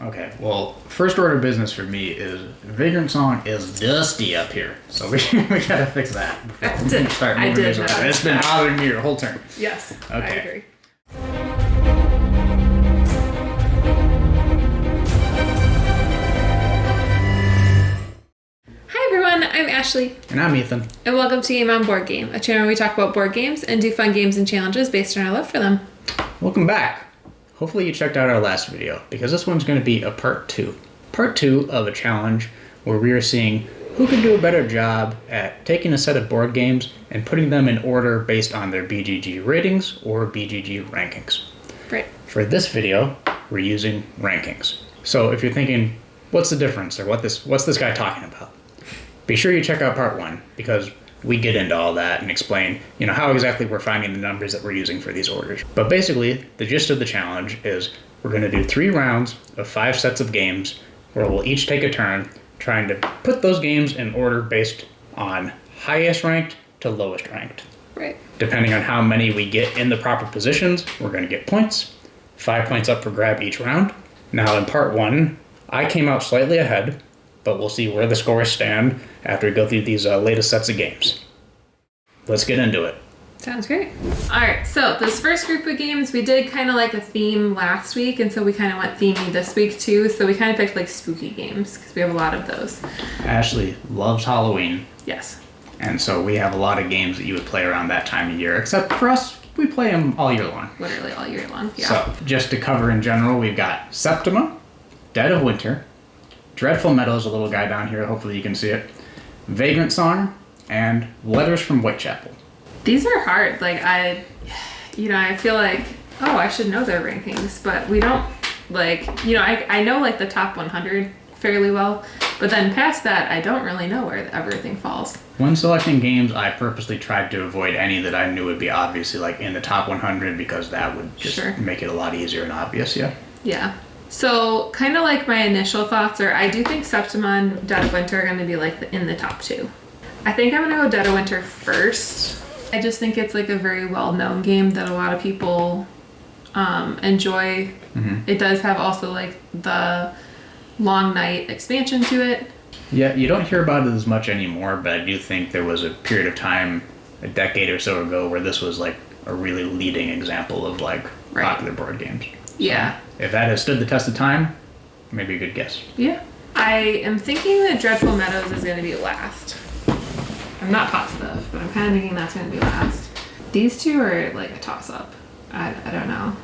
Okay, well, first order of business for me is Vagrant Song is dusty up here. So we gotta fix that before we start moving this around. It's been bothering me your whole turn. Yes, okay. I agree. I'm Ashley. And I'm Ethan. And welcome to Game on Board Game, a channel where we talk about board games and do fun games and challenges based on our love for them. Welcome back. Hopefully you checked out our last video, because this one's going to be a part 2. Part 2 of a challenge where we are seeing who can do a better job at taking a set of board games and putting them in order based on their BGG ratings or BGG rankings. Right. For this video, we're using rankings. So if you're thinking, what's the difference, or what's this guy talking about? Be sure you check out part 1, because we get into all that and explain, how exactly we're finding the numbers that we're using for these orders. But basically, the gist of the challenge is we're going to do 3 rounds of 5 sets of games where we'll each take a turn trying to put those games in order based on highest ranked to lowest ranked. Right. Depending on how many we get in the proper positions, we're going to get points. 5 points up for grab each round. Now in part 1, I came out slightly ahead, but we'll see where the scores stand after we go through these latest sets of games. Let's get into it. Sounds great. All right, so this first group of games, we did kind of like a theme last week, and so we kind of went themey this week too, so we kind of picked like spooky games, because we have a lot of those. Ashley loves Halloween. Yes. And so we have a lot of games that you would play around that time of year, except for us, we play them all year long. Literally all year long, yeah. So, just to cover in general, we've got Septima, Dead of Winter, Dreadful Meadows, a little guy down here, hopefully you can see it, Vagrant Song, and Letters from Whitechapel. These are hard. Like, I feel like, I should know their rankings, but we don't, I know, like, the top 100 fairly well, but then past that, I don't really know where everything falls. When selecting games, I purposely tried to avoid any that I knew would be obviously, like, in the top 100, because that would just make it a lot easier and obvious, yeah? Yeah. So, kind of like my initial thoughts are, I do think Septima and Dead of Winter are going to be like in the top 2. I think I'm going to go Dead of Winter first. I just think it's like a very well-known game that a lot of people enjoy. Mm-hmm. It does have also like the Long Night expansion to it. Yeah, you don't hear about it as much anymore, but I do think there was a period of time, a decade or so ago, where this was like a really leading example of like popular board games. Yeah. If that has stood the test of time, maybe a good guess. Yeah. I am thinking that Dreadful Meadows is going to be last. I'm not positive, but I'm kind of thinking that's going to be last. These two are like a toss-up. I don't know.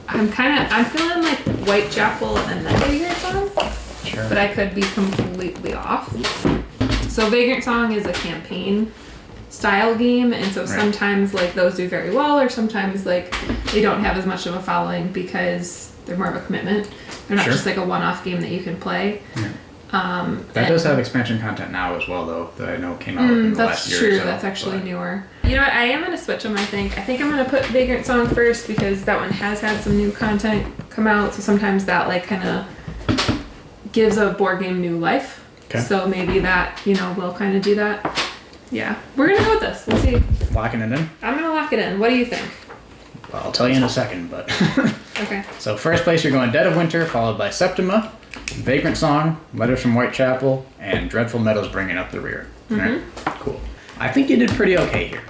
I'm feeling like Whitechapel and then Vagrant Song. Sure. But I could be completely off. So Vagrant Song is a campaign style game, and so sometimes like those do very well, or sometimes like they don't have as much of a following because they're more of a commitment. They're not just like a one-off game that you can play. Yeah. That does have expansion content now as well, though, that I know came out in the last year or so. That's true. That's actually newer. You know what? I am going to switch them, I think. I think I'm going to put Vagrant Song first, because that one has had some new content come out, so sometimes that like kind of gives a board game new life. Okay. So maybe that, will kind of do that. Yeah. We're going to go with this. We'll see. Locking it in? I'm going to lock it in. What do you think? Well, I'll tell you in a second, but... Okay. So first place, you're going Dead of Winter, followed by Septima, Vagrant Song, Letters from Whitechapel, and Dreadful Meadows bringing up the rear. Mm-hmm. Right? Cool. I think you did pretty okay here.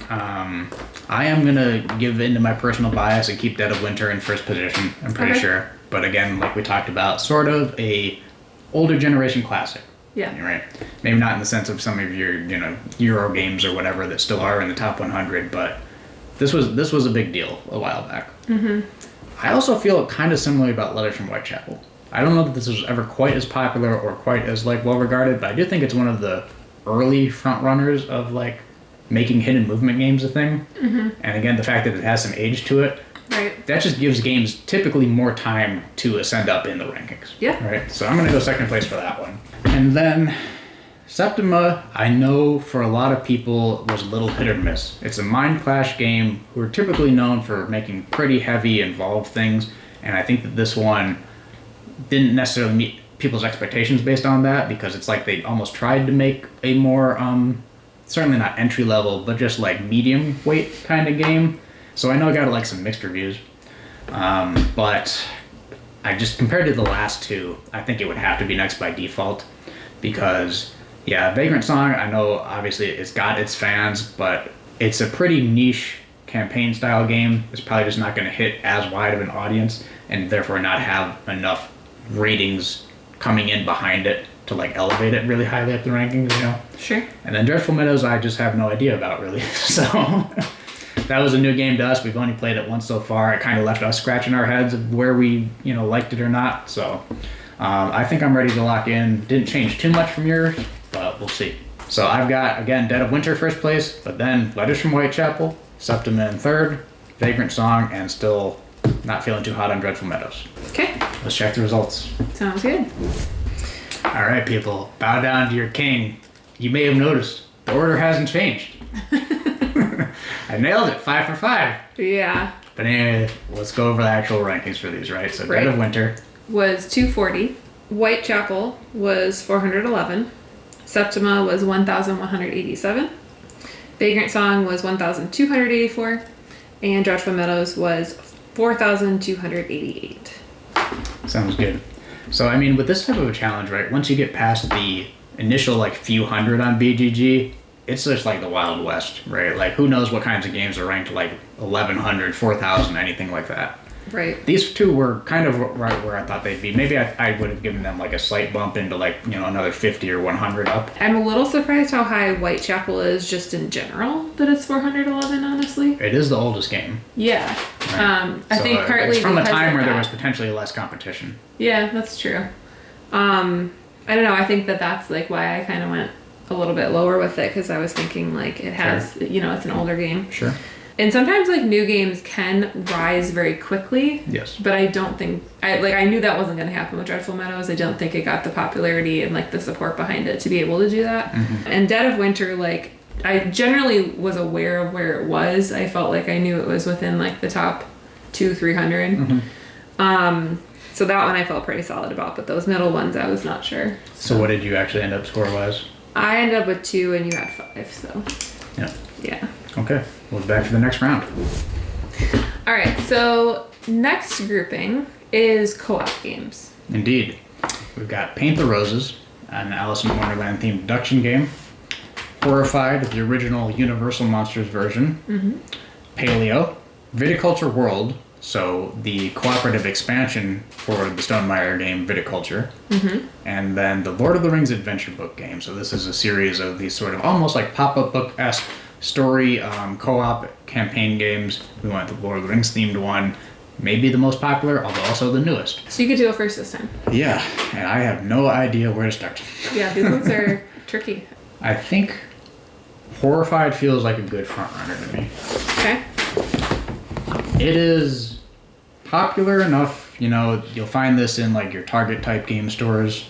I am going to give in to my personal bias and keep Dead of Winter in first position, I'm pretty sure. But again, like we talked about, sort of a older generation classic. Yeah. Right. Maybe not in the sense of some of your, Euro games or whatever that still are in the top 100, but this was a big deal a while back. Mm-hmm. I also feel kind of similarly about Letters from Whitechapel. I don't know that this was ever quite as popular or quite as like well regarded, but I do think it's one of the early front runners of like making hidden movement games a thing. Mm-hmm. And again, the fact that it has some age to it, that just gives games typically more time to ascend up in the rankings. Yeah. Right. So I'm going to go second place for that one. And then Septima, I know for a lot of people was a little hit or miss. It's a Mind Clash game who are typically known for making pretty heavy, involved things, and I think that this one didn't necessarily meet people's expectations based on that, because it's like they almost tried to make a more, certainly not entry level, but just like medium weight kind of game. So I know I got like some mixed reviews, but I just, compared to the last two, I think it would have to be next by default because, yeah, Vagrant Song, I know obviously it's got its fans, but it's a pretty niche campaign style game. It's probably just not going to hit as wide of an audience and therefore not have enough ratings coming in behind it to like elevate it really highly up the rankings, you know? Sure. And then Dreadful Meadows, I just have no idea about really. So that was a new game to us. We've only played it once so far. It kind of left us scratching our heads of where we, you know, liked it or not. So I think I'm ready to lock in. Didn't change too much from yours, but we'll see. So I've got, again, Dead of Winter first place, but then Letters from Whitechapel, Septima in third, Vagrant Song, and still not feeling too hot on Dreadful Meadows. Okay. Let's check the results. Sounds good. All right, people, bow down to your king. You may have noticed the order hasn't changed. I nailed it, 5 for 5. Yeah. But anyway, let's go over the actual rankings for these, right? So Dead of Winter was 240. Whitechapel was 411. Septima was 1,187. Vagrant Song was 1,284. And Dreadful Meadows was 4,288. Sounds good. So, I mean, with this type of a challenge, right, once you get past the initial, like, few hundred on BGG, it's just like the Wild West, right? Like, who knows what kinds of games are ranked like 1,100, 4,000, anything like that. Right. These two were kind of right where I thought they'd be. Maybe I would have given them like a slight bump into like, you know, another 50 or 100 up. I'm a little surprised how high Whitechapel is just in general, that it's 411, honestly. It is the oldest game. Yeah. Right. I think partly it's from a because time of where there that. was potentially less competition. Yeah, that's true. I don't know. I think that's like why I kind of went a little bit lower with it, because I was thinking like it has, you know, it's an older game. Sure. And sometimes like new games can rise very quickly. Yes. But I don't think I knew that wasn't going to happen with Dreadful Meadows. I don't think it got the popularity and like the support behind it to be able to do that. Mm-hmm. And Dead of Winter, like I generally was aware of where it was. I felt like I knew it was within like the top 200-300. Mm-hmm. So that one I felt pretty solid about, but those middle ones I was not sure. So what did you actually end up score-wise? I ended up with 2 and you had 5, so. Yeah. Yeah. Okay. We'll be back for the next round. All right, so next grouping is co-op games. Indeed. We've got Paint the Roses, an Alice in Wonderland themed deduction game. Horrified, the original Universal Monsters version. Mm-hmm. Paleo. Viticulture World, so the cooperative expansion for the Stonemaier game Viticulture. Mm-hmm. And then the Lord of the Rings adventure book game. So this is a series of these sort of almost like pop-up book-esque story co-op campaign games. We went with the Lord of the Rings themed one. Maybe the most popular, although also the newest. So you could do it first this time. Yeah, and I have no idea where to start. Yeah, these ones are tricky. I think Horrified feels like a good front runner to me. Okay. It is popular enough, you know, you'll find this in like your Target type game stores.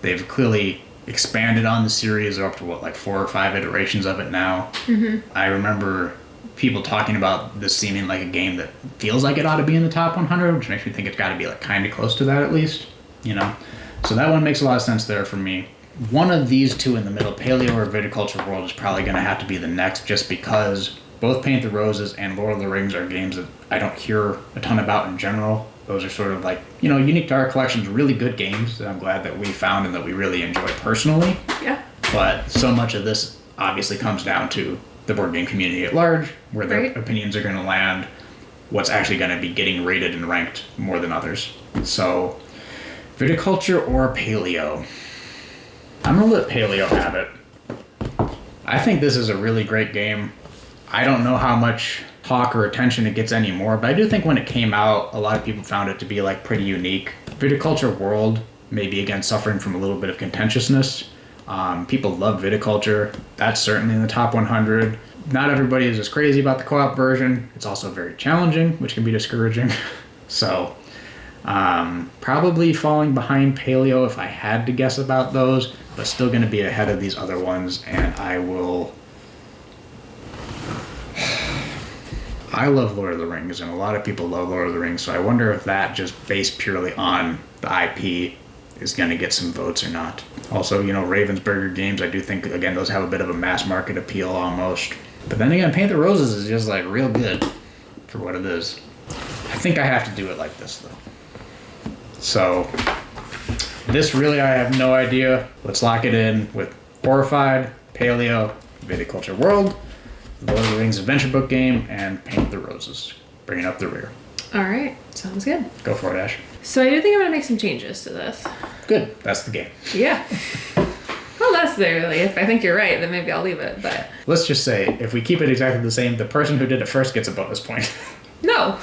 They've clearly expanded on the series. They're up to what, like 4 or 5 iterations of it now. Mm-hmm. I remember people talking about this seeming like a game that feels like it ought to be in the top 100, which makes me think it's got to be like kind of close to that at least, you know. So that one makes a lot of sense there for me. One of these two in the middle, Paleo or Viticulture World, is probably going to have to be the next, just because both Paint the Roses and Lord of the Rings are games that I don't hear a ton about in general. Those are sort of like, you know, unique to our collections, really good games that I'm glad that we found and that we really enjoy personally. Yeah. But so much of this obviously comes down to the board game community at large, where their Right. opinions are going to land, what's actually going to be getting rated and ranked more than others. So, Viticulture or Paleo? I'm going to let Paleo have it. I think this is a really great game. I don't know how much talk or attention it gets anymore, but I do think when it came out, a lot of people found it to be like pretty unique. Viticulture World, maybe again suffering from a little bit of contentiousness. People love Viticulture. That's certainly in the top 100. Not everybody is as crazy about the co-op version. It's also very challenging, which can be discouraging. So, probably falling behind Paleo if I had to guess about those, but still going to be ahead of these other ones, and I love Lord of the Rings, and a lot of people love Lord of the Rings, so I wonder if that, just based purely on the IP, is going to get some votes or not. Also, you know, Ravensburger games, I do think, again, those have a bit of a mass market appeal almost. But then again, Paint the Roses is just like real good for what it is. I think I have to do it like this, though. So this really, I have no idea. Let's lock it in with Horrified, Paleo, Viticulture World, Lord of the Rings Adventure Book Game, and Paint the Roses. Bringing up the rear. All right, sounds good. Go for it, Ash. So I do think I'm gonna make some changes to this. Good, that's the game. Yeah. Well, necessarily. If I think you're right, then maybe I'll leave it. But let's just say, if we keep it exactly the same, the person who did it first gets a bonus point. No.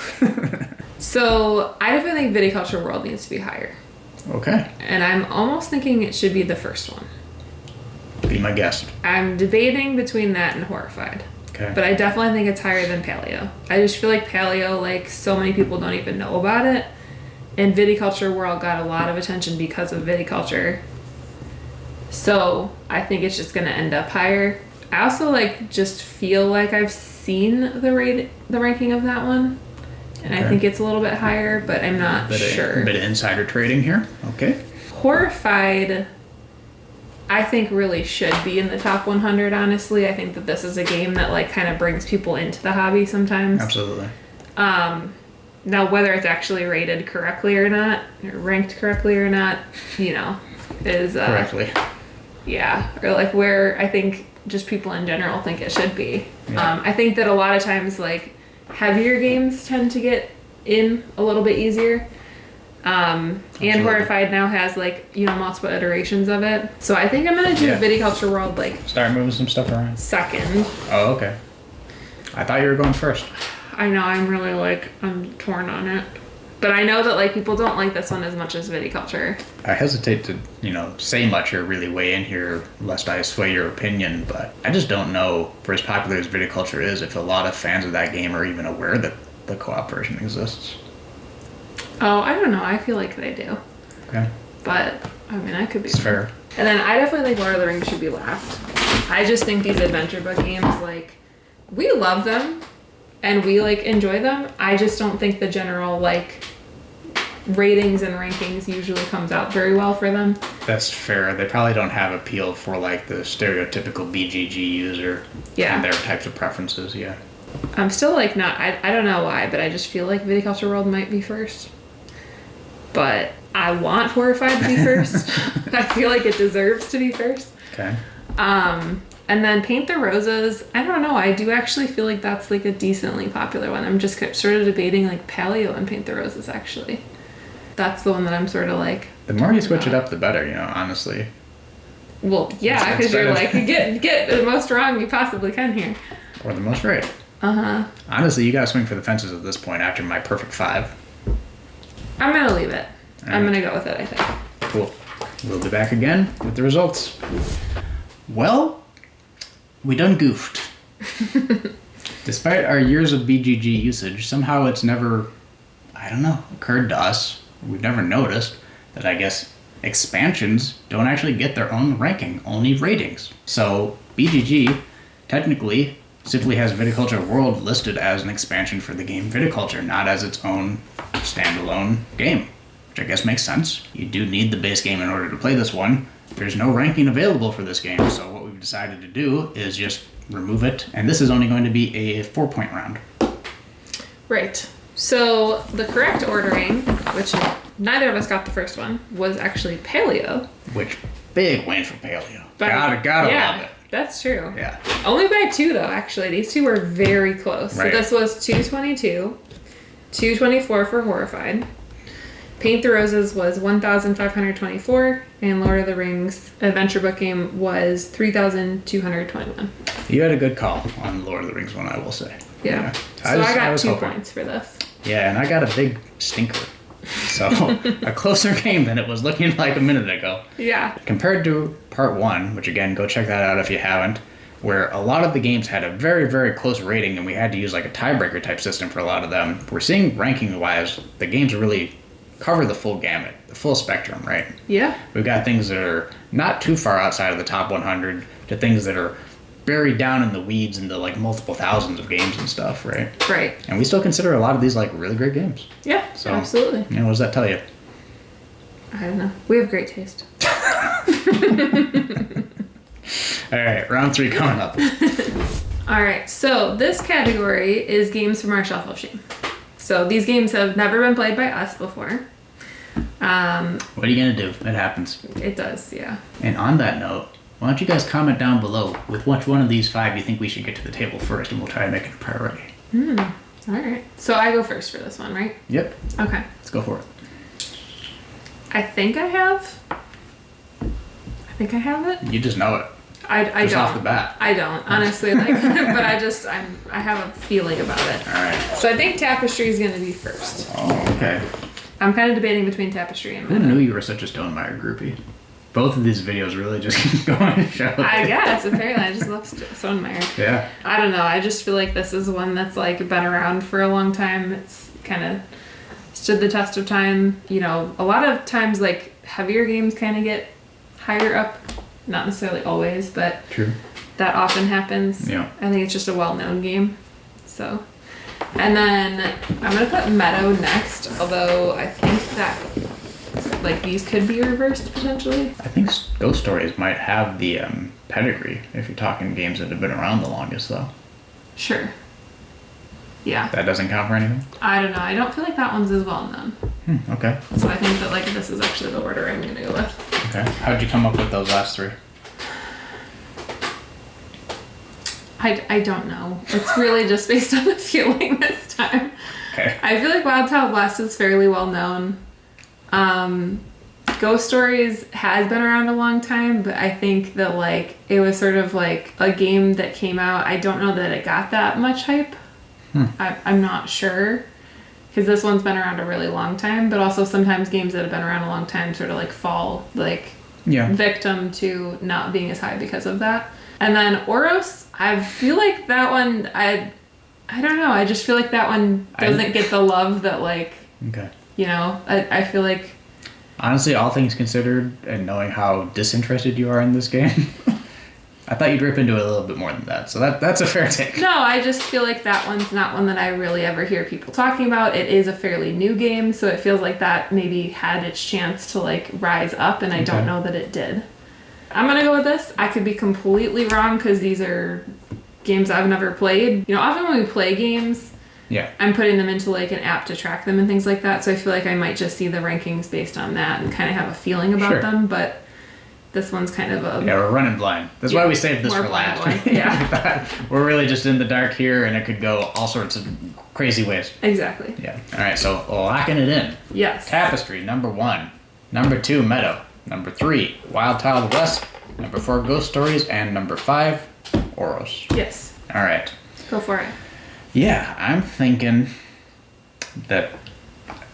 So I definitely think Viticulture World needs to be higher. Okay. And I'm almost thinking it should be the first one. Be my guest. I'm debating between that and Horrified. Okay. But I definitely think it's higher than Paleo. I just feel like Paleo, like, so many people don't even know about it. And Viticulture World got a lot of attention because of viticulture. So I think it's just going to end up higher. I also, like, just feel like I've seen the ranking of that one. And I think it's a little bit higher, but I'm not sure. A bit of insider trading here. Okay. Horrified, I think, really should be in the top 100, honestly. I think that this is a game that, like, kind of brings people into the hobby sometimes. Absolutely. Now, whether it's actually rated correctly or not, or ranked correctly or not, you know, is... correctly. Yeah, or, like, where I think just people in general think it should be. Yeah. I think that a lot of times, like, heavier games tend to get in a little bit easier. And Horrified now has, like, you know, multiple iterations of it. So I think I'm going to do Viticulture World, like... Start moving some stuff around. Second. Oh, okay. I thought you were going first. I know, I'm really, like, I'm torn on it. But I know that, like, people don't like this one as much as Viticulture. I hesitate to, you know, say much or really weigh in here lest I sway your opinion, but I just don't know, for as popular as Viticulture is, if a lot of fans of that game are even aware that the co-op version exists. Oh, I don't know. I feel like they do. Okay. But, I mean, I could be It's fair. And then I definitely think Lord of the Rings should be last. I just think these adventure book games, like, we love them and we, like, enjoy them. I just don't think the general, like, ratings and rankings usually comes out very well for them. That's fair. They probably don't have appeal for, like, the stereotypical BGG user and their types of preferences, yeah. I'm still, like, not... I don't know why, but I just feel like Viticulture World might be first. But I want Horrified to be first. I feel like it deserves to be first. Okay. And then Paint the Roses, I don't know. I do actually feel like that's, like, a decently popular one. I'm just sort of debating, like, Paleo and Paint the Roses, actually. That's the one that I'm sort of, like... The more you switch it up, the better, you know, honestly. Well, yeah, because you're, like, get the most wrong you possibly can here. Or the most right. Uh-huh. Honestly, you gotta swing for the fences at this point after my perfect 5. I'm gonna leave it. All I'm right. gonna go with it, I think. Cool. We'll be back again with the results. Well, we done goofed. Despite our years of BGG usage, somehow it's never, I don't know, occurred to us. We've never noticed that, I guess, expansions don't actually get their own ranking, only ratings. So BGG technically simply has Viticulture World listed as an expansion for the game Viticulture, not as its own standalone game, which I guess makes sense. You do need the base game in order to play this one. There's no ranking available for this game, so what we've decided to do is just remove it, and this is only going to be a 4-point round. Right. So the correct ordering, which neither of us got the first one, was actually Paleo. Which, big win for Paleo. But, Gotta love it. That's true. Yeah. Only by 2, though, actually. These two were very close. Right. So this was 222, 224 for Horrified. Paint the Roses was 1,524, and Lord of the Rings Adventure Book Game was 3,221. You had a good call on the Lord of the Rings one, I will say. Yeah. So I got 2 points for this. Yeah, and I got a big stinker. So, a closer game than it was looking like a minute ago. Yeah. Compared to part 1, which again, go check that out if you haven't, where a lot of the games had a very, very close rating and we had to use like a tiebreaker type system for a lot of them. We're seeing ranking-wise, the games really cover the full gamut, the full spectrum, right? Yeah. We've got things that are not too far outside of the top 100 to things that are buried down in the weeds into like multiple thousands of games and stuff, right? Right. And we still consider a lot of these like really great games. Yeah, So, absolutely. You know, what does that tell you? I don't know. We have great taste. All right, round 3 coming up. All right, so this category is games from our shelf of shame. So these games have never been played by us before. What are you gonna do? It happens. It does, yeah. And on that note, why don't you guys comment down below with which one of these 5 you think we should get to the table first, and we'll try to make it a priority. All right. So I go first for this one, right? Yep. Okay. Let's go for it. I think I have it. You just know it. I Just don't. off the bat. I don't, honestly, like, but I have a feeling about it. All right. So I think Tapestry is going to be first. Oh, okay. I'm kind of debating between Tapestry and Who Meta. knew you were such a Stonemeyer groupie? Both of these videos really just go on to show. I guess, apparently, I just love Stonemeyer. Yeah. I don't know, I just feel like this is one that's, like, been around for a long time. It's kind of stood the test of time. You know, a lot of times, like, heavier games kind of get higher up. Not necessarily always, but True. that often happens. Yeah. I think it's just a well-known game. So, and then I'm gonna put Meadow next, although I think that like these could be reversed potentially. I think Ghost Stories might have the pedigree if you're talking games that have been around the longest, though. Sure. Yeah. That doesn't count for anything? I don't know. I don't feel like that one's as well known. Okay. So I think that like this is actually the order I'm gonna go with. Okay. How'd you come up with those last 3? I don't know. It's really just based on the feeling this time. Okay. I feel like Wild Child West is fairly well known. Ghost Stories has been around a long time, but I think that like it was sort of like a game that came out. I don't know that it got that much hype. I'm not sure, because this one's been around a really long time, but also sometimes games that have been around a long time sort of like fall like victim to not being as high because of that. And then Oros, I feel like that one, I don't know, I just feel like that one doesn't get the love that like, you know, I feel like... Honestly, all things considered, and knowing how disinterested you are in this game, I thought you'd rip into it a little bit more than that. So that's a fair take. No, I just feel like that one's not one that I really ever hear people talking about. It is a fairly new game, so it feels like that maybe had its chance to like rise up, and I don't know that it did. I'm gonna go with this. I could be completely wrong because these are games I've never played. You know, often when we play games, I'm putting them into like an app to track them and things like that. So I feel like I might just see the rankings based on that and kind of have a feeling about them. But this one's kind of a... Yeah, we're running blind. That's why we saved this for last. Yeah. We're really just in the dark here, and it could go all sorts of crazy ways. Exactly. Yeah. All right, so locking it in. Yes. Tapestry, number 1. Number 2, Meadow. Number 3, Wild Child West. Number 4, Ghost Stories. And number 5, Oros. Yes. All right. Go for it. Yeah, I'm thinking that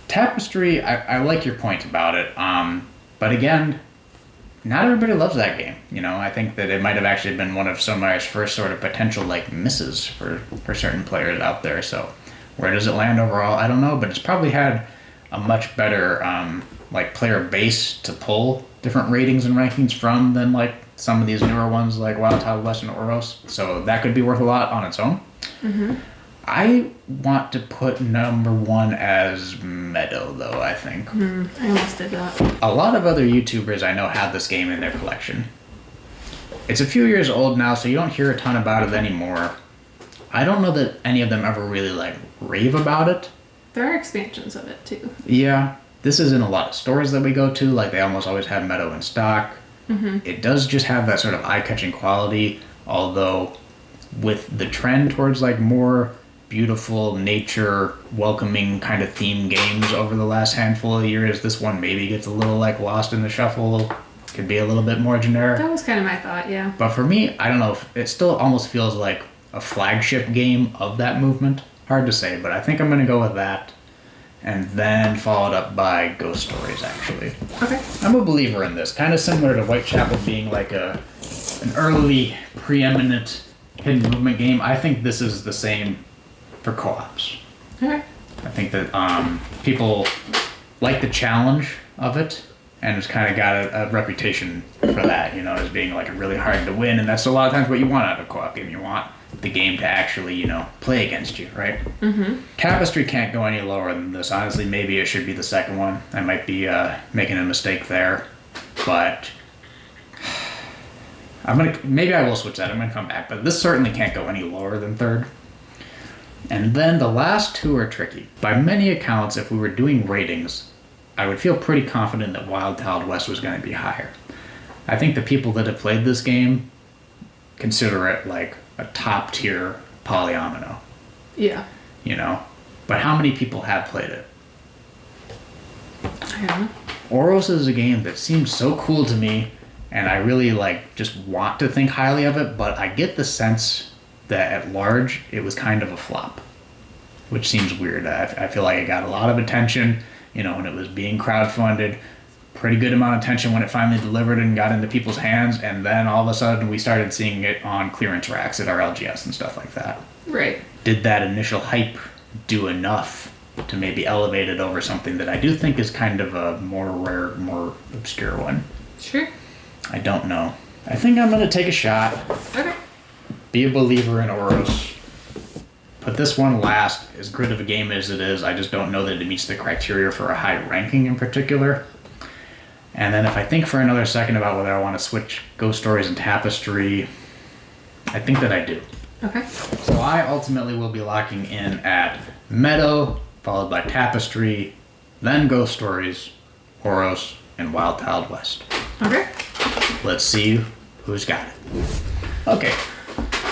Tapestry, I like your point about it. But again, not everybody loves that game. You know, I think that it might have actually been one of Stonemeyer's first sort of potential like misses for certain players out there. So where does it land overall? I don't know, but it's probably had a much better like player base to pull different ratings and rankings from than like some of these newer ones like Wild Child West and Oros. So that could be worth a lot on its own. I want to put number 1 as Meadow, though, I think. I almost did that. A lot of other YouTubers I know have this game in their collection. It's a few years old now, so you don't hear a ton about it anymore. I don't know that any of them ever really, like, rave about it. There are expansions of it, too. Yeah. This is in a lot of stores that we go to. Like, they almost always have Meadow in stock. It does just have that sort of eye-catching quality, although with the trend towards, like, more beautiful nature welcoming kind of theme games over the last handful of years, this one maybe gets a little like lost in the shuffle, could be a little bit more generic. That was kind of my thought, yeah. But for me, I don't know, it still almost feels like a flagship game of that movement. Hard to say, but I think I'm going to go with that, and then followed up by Ghost Stories, actually. Okay. I'm a believer in this, kind of similar to Whitechapel being like an early preeminent hidden movement game. I think this is the same for co-ops. Okay. I think that people like the challenge of it, and it's kind of got a reputation for that, you know, as being like really hard to win, and that's a lot of times what you want out of a co-op game. You want the game to actually, you know, play against you, right? Tapestry can't go any lower than this. Honestly, maybe it should be the second one. I might be making a mistake there, but maybe I will switch that. I'm gonna come back, but this certainly can't go any lower than third. And then the last 2 are tricky. By many accounts, if we were doing ratings, I would feel pretty confident that Wild Wild West was going to be higher. I think the people that have played this game consider it like a top tier polyomino. Yeah. You know? But how many people have played it? I don't know. Oros is a game that seems so cool to me, and I really like just want to think highly of it, but I get the sense that at large it was kind of a flop, which seems weird. I feel like it got a lot of attention, you know, when it was being crowdfunded, pretty good amount of attention when it finally delivered and got into people's hands, and then all of a sudden we started seeing it on clearance racks at our LGS and stuff like that. Right. Did that initial hype do enough to maybe elevate it over something that I do think is kind of a more rare, more obscure one? Sure. I don't know. I think I'm going to take a shot. Okay. Be a believer in Oros. Put this one last. As good of a game as it is, I just don't know that it meets the criteria for a high ranking in particular. And then if I think for another second about whether I want to switch Ghost Stories and Tapestry, I think that I do. Okay. So I ultimately will be locking in at Meadow, followed by Tapestry, then Ghost Stories, Oros, and Wild Wild West. Okay. Let's see who's got it. Okay.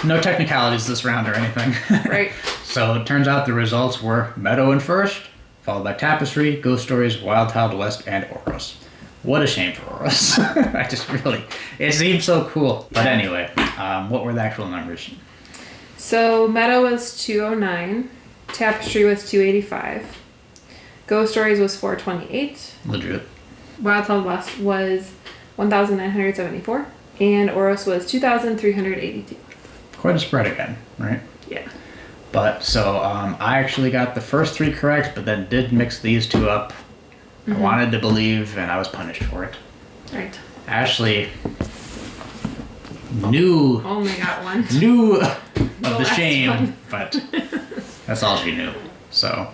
No technicalities this round or anything. Right. So it turns out the results were Meadow in first, followed by Tapestry, Ghost Stories, Wild Wild West, and Oros. What a shame for Oros. I just really, it seems so cool. But anyway, what were the actual numbers? So Meadow was 209, Tapestry was 285, Ghost Stories was 428, Legit. Wild Wild West was 1,974, and Oros was 2,382. Quite a spread again, right? Yeah. But so I actually got the first three correct, but then did mix these two up. I wanted to believe, and I was punished for it. Right. Ashley knew Only got one. knew of the last shame, one. but that's all she knew. So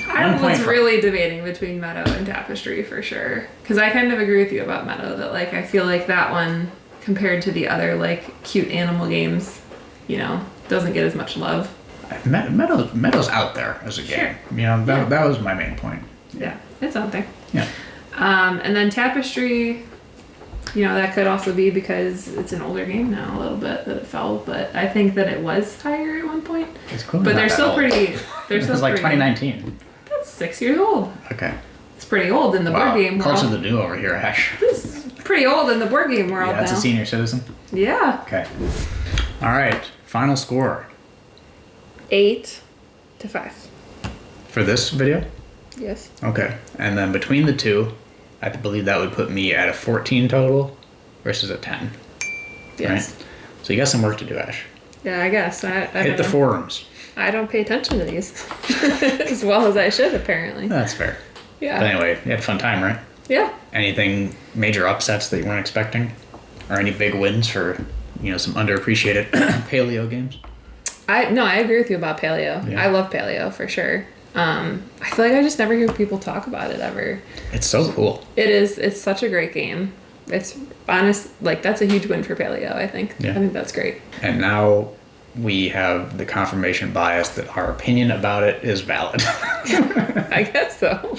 I 1 point was for- really debating between Meadow and Tapestry for sure. Because I kind of agree with you about Meadow, that like I feel like that one, compared to the other like cute animal games, you know, doesn't get as much love. Meadow's out there as a game. Sure. You know, that was my main point. Yeah, it's out there. Yeah. And then Tapestry, you know, that could also be because it's an older game now a little bit that it fell, but I think that it was higher at one point. It's cool. But they're still pretty. They're It still was like pretty, 2019. That's 6 years old. Okay. It's pretty old in the Wow. board game world. Close to the new over here, Ash. It's pretty old in the board game world Yeah, it's now. a senior citizen. Yeah. Okay. All right. Final score 8 to 5. for this video. Yes. Okay. And then between the two, I believe that would put me at a 14 total versus a 10. Yes. Right? So you got some work to do, Ash. Yeah, I guess. I Hit don't the know. forums. I don't pay attention to these as well as I should, apparently. That's fair. Yeah. But anyway, you had a fun time, right? Yeah. Anything major upsets that you weren't expecting? Or any big wins for, you know, some underappreciated paleo games? I agree with you about paleo. Yeah. I love paleo for sure. I feel like I just never hear people talk about it ever. It's so cool. It's such a great game. It's honest, like that's a huge win for paleo, I think. Yeah. I think that's great. And now we have the confirmation bias that our opinion about it is valid. I guess so.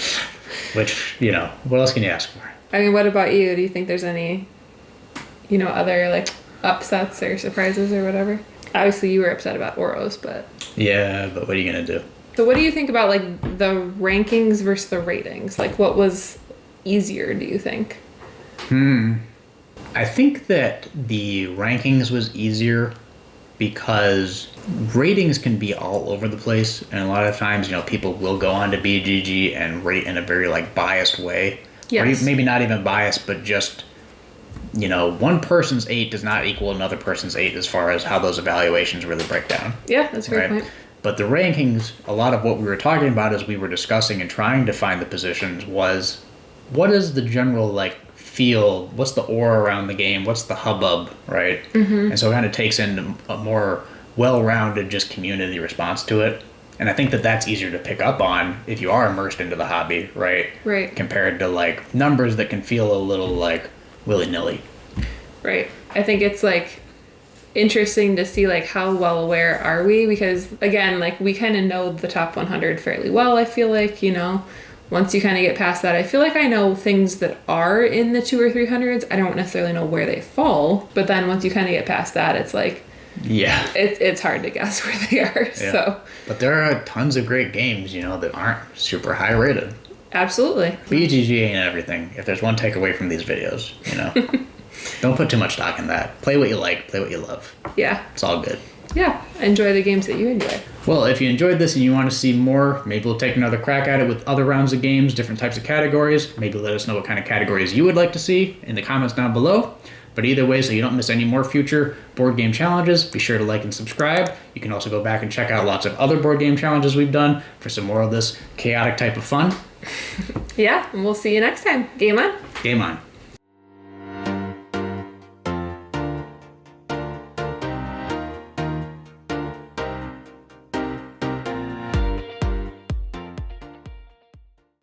Which, you know, what else can you ask for? I mean, what about you? Do you think there's any, you know, other like upsets or surprises or whatever? Obviously you were upset about Oros, but... Yeah, but what are you going to do? So what do you think about like the rankings versus the ratings? Like what was easier, do you think? I think that the rankings was easier because ratings can be all over the place, and a lot of times, you know, people will go on to BGG and rate in a very like biased way. Yes. Or maybe not even biased, but just, you know, one person's 8 does not equal another person's 8 as far as how those evaluations really break down. Yeah, that's a great point. But the rankings, a lot of what we were talking about as we were discussing and trying to find the positions was, what is the general like feel, what's the aura around the game, what's the hubbub, right? And so it kind of takes in a more well-rounded just community response to it. And I think that that's easier to pick up on if you are immersed into the hobby, right? Right. Compared to like numbers that can feel a little like willy-nilly. Right. I think it's like interesting to see like how well aware are we, because again, like we kind of know the top 100 fairly well, I feel like, you know, once you kind of get past that, I feel like I know things that are in the 200s or 300s. I don't necessarily know where they fall, but then once you kind of get past that, it's like, yeah, it's hard to guess where they are. Yeah. So, but there are tons of great games, you know, that aren't super high rated. absolutely. BGG ain't everything. If there's one takeaway from these videos, you know, don't put too much stock in that. Play what you like, play what you love. Yeah. It's all good. Yeah. Enjoy the games that you enjoy. Well, if you enjoyed this and you want to see more, maybe we'll take another crack at it with other rounds of games, different types of categories. Maybe let us know what kind of categories you would like to see in the comments down below. But either way, so you don't miss any more future board game challenges, be sure to like and subscribe. You can also go back and check out lots of other board game challenges we've done for some more of this chaotic type of fun. Yeah, and we'll see you next time. Game on. Game on.